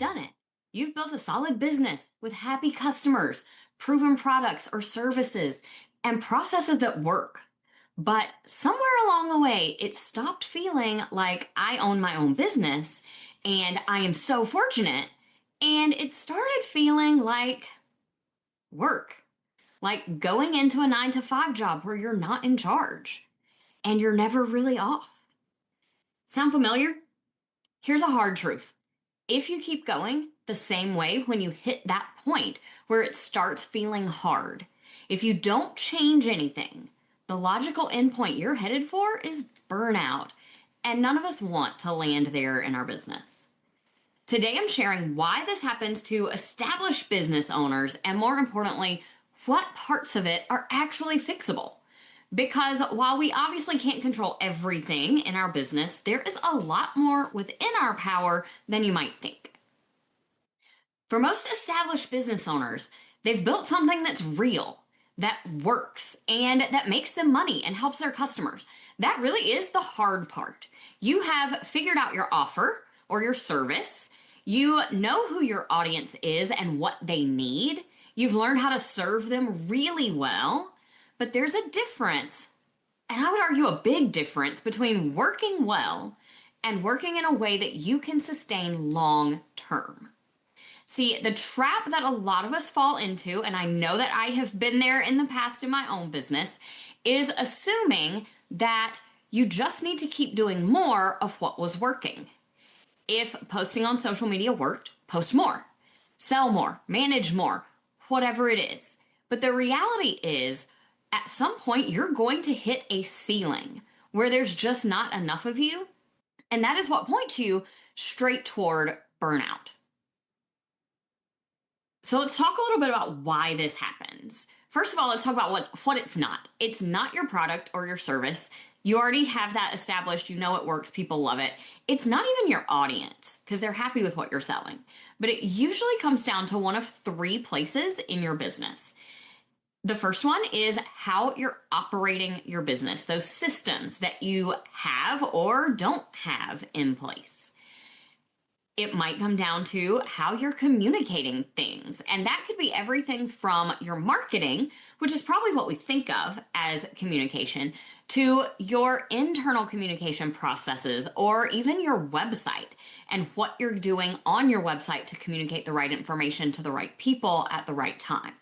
done it. You've built a solid business with happy customers, proven products or services, and processes that work. But somewhere along the way, it stopped feeling like I own my own business and I am so fortunate. And it started feeling like work, like going into a 9 to 5 job where you're not in charge and you're never really off. Sound familiar? Here's a hard truth. If you keep going the same way when you hit that point where it starts feeling hard, if you don't change anything, the logical endpoint you're headed for is burnout. And none of us want to land there in our business. Today, I'm sharing why this happens to established business owners, and more importantly, what parts of it are actually fixable. Because while we obviously can't control everything in our business, there is a lot more within our power than you might think. For most established business owners, they've built something that's real, that works, and that makes them money and helps their customers. That really is the hard part. You have figured out your offer or your service. You know who your audience is and what they need. You've learned how to serve them really well. But there's a difference, and I would argue a big difference, between working well and working in a way that you can sustain long term. See, the trap that a lot of us fall into, and I know that I have been there in the past in my own business, is assuming that you just need to keep doing more of what was working. If posting on social media worked, post more, sell more, manage more, whatever it is. But the reality is, at some point, you're going to hit a ceiling where there's just not enough of you. And that is what points you straight toward burnout. So let's talk a little bit about why this happens. First of all, let's talk about what it's not. It's not your product or your service. You already have that established. You know it works. People love it. It's not even your audience because they're happy with what you're selling. But it usually comes down to one of 3 places in your business. The first one is how you're operating your business, those systems that you have or don't have in place. It might come down to how you're communicating things. And that could be everything from your marketing, which is probably what we think of as communication, to your internal communication processes, or even your website and what you're doing on your website to communicate the right information to the right people at the right time.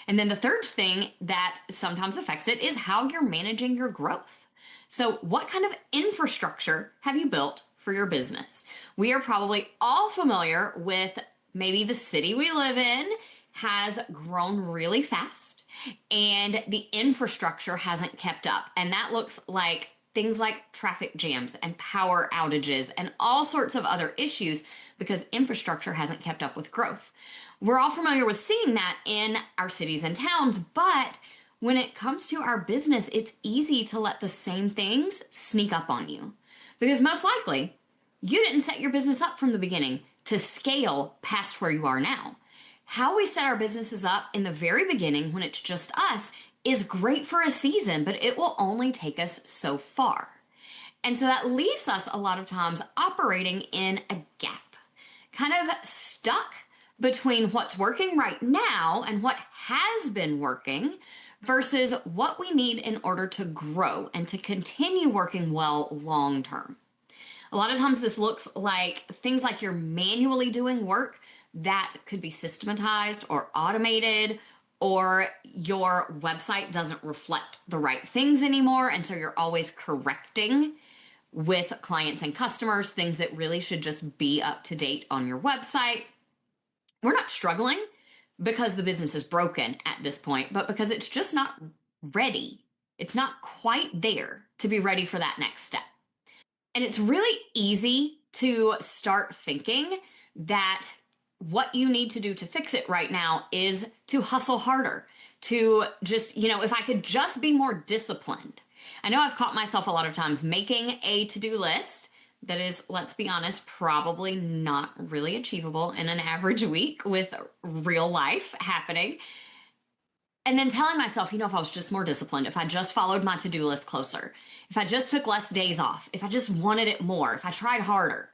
And then the third thing that sometimes affects it is how you're managing your growth. So what kind of infrastructure have you built for your business? We are probably all familiar with maybe the city we live in has grown really fast and the infrastructure hasn't kept up. And that looks like things like traffic jams and power outages and all sorts of other issues because infrastructure hasn't kept up with growth. We're all familiar with seeing that in our cities and towns, but when it comes to our business, it's easy to let the same things sneak up on you. Because most likely, you didn't set your business up from the beginning to scale past where you are now. How we set our businesses up in the very beginning when it's just us is great for a season, but it will only take us so far. And so that leaves us a lot of times operating in a gap, kind of stuck between what's working right now and what has been working versus what we need in order to grow and to continue working well long term. A lot of times this looks like things like you're manually doing work that could be systematized or automated, or your website doesn't reflect the right things anymore, and so you're always correcting with clients and customers things that really should just be up to date on your website. We're not struggling because the business is broken at this point, but because it's just not ready. It's not quite there to be ready for that next step. And it's really easy to start thinking that what you need to do to fix it right now is to hustle harder, to just, if I could just be more disciplined. I know I've caught myself a lot of times making a to-do list that is, let's be honest, probably not really achievable in an average week with real life happening. And then telling myself, if I was just more disciplined, if I just followed my to-do list closer, if I just took less days off, if I just wanted it more, if I tried harder.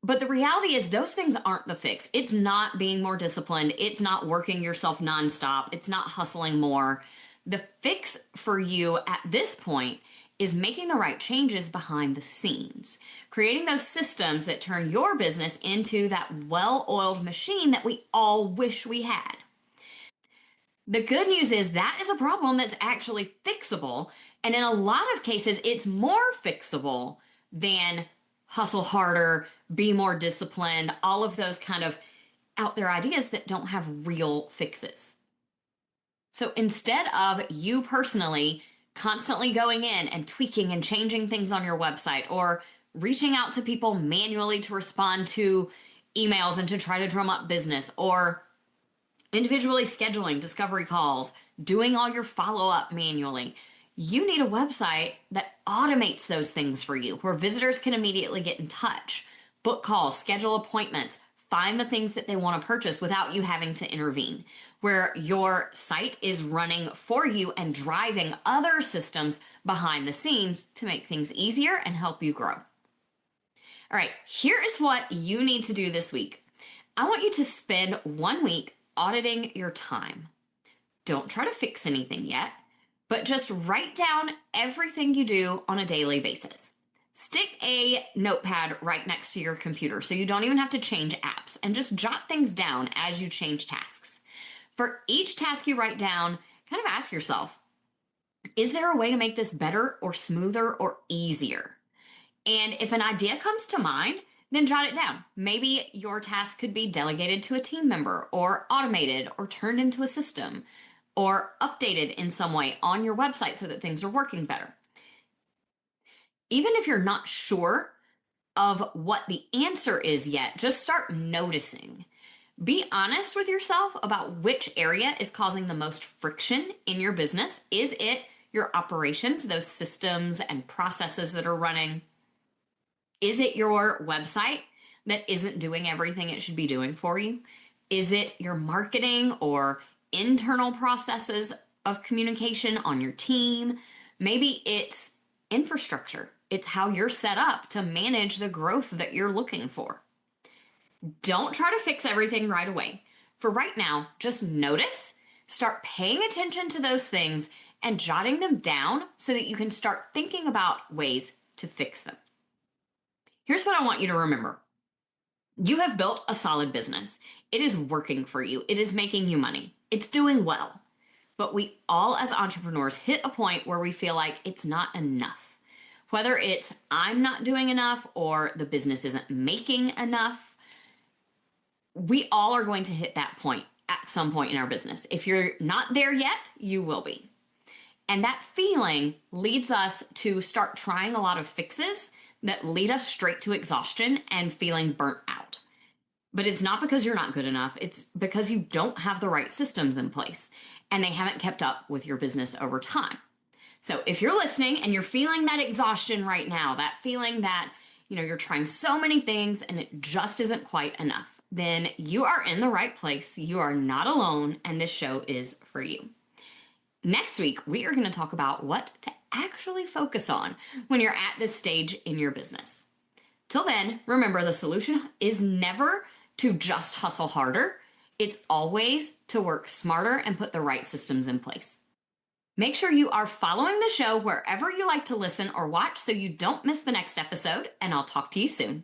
But the reality is those things aren't the fix. It's not being more disciplined. It's not working yourself nonstop. It's not hustling more. The fix for you at this point is making the right changes behind the scenes, creating those systems that turn your business into that well-oiled machine that we all wish we had. The good news is that is a problem that's actually fixable. And in a lot of cases, it's more fixable than hustle harder, be more disciplined, all of those kind of out there ideas that don't have real fixes. So instead of you personally constantly going in and tweaking and changing things on your website or reaching out to people manually to respond to emails and to try to drum up business or individually scheduling discovery calls, doing all your follow-up manually, you need a website that automates those things for you, where visitors can immediately get in touch, book calls, schedule appointments, find the things that they want to purchase without you having to intervene, where your site is running for you and driving other systems behind the scenes to make things easier and help you grow. All right, here is what you need to do this week. I want you to spend 1 week auditing your time. Don't try to fix anything yet, but just write down everything you do on a daily basis. Stick a notepad right next to your computer so you don't even have to change apps, and just jot things down as you change tasks. For each task you write down, kind of ask yourself, is there a way to make this better or smoother or easier? And if an idea comes to mind, then jot it down. Maybe your task could be delegated to a team member or automated or turned into a system or updated in some way on your website so that things are working better. Even if you're not sure of what the answer is yet, just start noticing. Be honest with yourself about which area is causing the most friction in your business. Is it your operations, those systems and processes that are running? Is it your website that isn't doing everything it should be doing for you? Is it your marketing or internal processes of communication on your team? Maybe it's infrastructure. It's how you're set up to manage the growth that you're looking for. Don't try to fix everything right away. For right now, just notice, start paying attention to those things and jotting them down so that you can start thinking about ways to fix them. Here's what I want you to remember. You have built a solid business. It is working for you. It is making you money. It's doing well. But we all as entrepreneurs hit a point where we feel like it's not enough. Whether it's I'm not doing enough or the business isn't making enough, we all are going to hit that point at some point in our business. If you're not there yet, you will be. And that feeling leads us to start trying a lot of fixes that lead us straight to exhaustion and feeling burnt out. But it's not because you're not good enough. It's because you don't have the right systems in place and they haven't kept up with your business over time. So if you're listening and you're feeling that exhaustion right now, that feeling that, you're trying so many things and it just isn't quite enough, then you are in the right place. You are not alone, and this show is for you. Next week, we are going to talk about what to actually focus on when you're at this stage in your business. Till then, remember, the solution is never to just hustle harder. It's always to work smarter and put the right systems in place. Make sure you are following the show wherever you like to listen or watch so you don't miss the next episode, and I'll talk to you soon.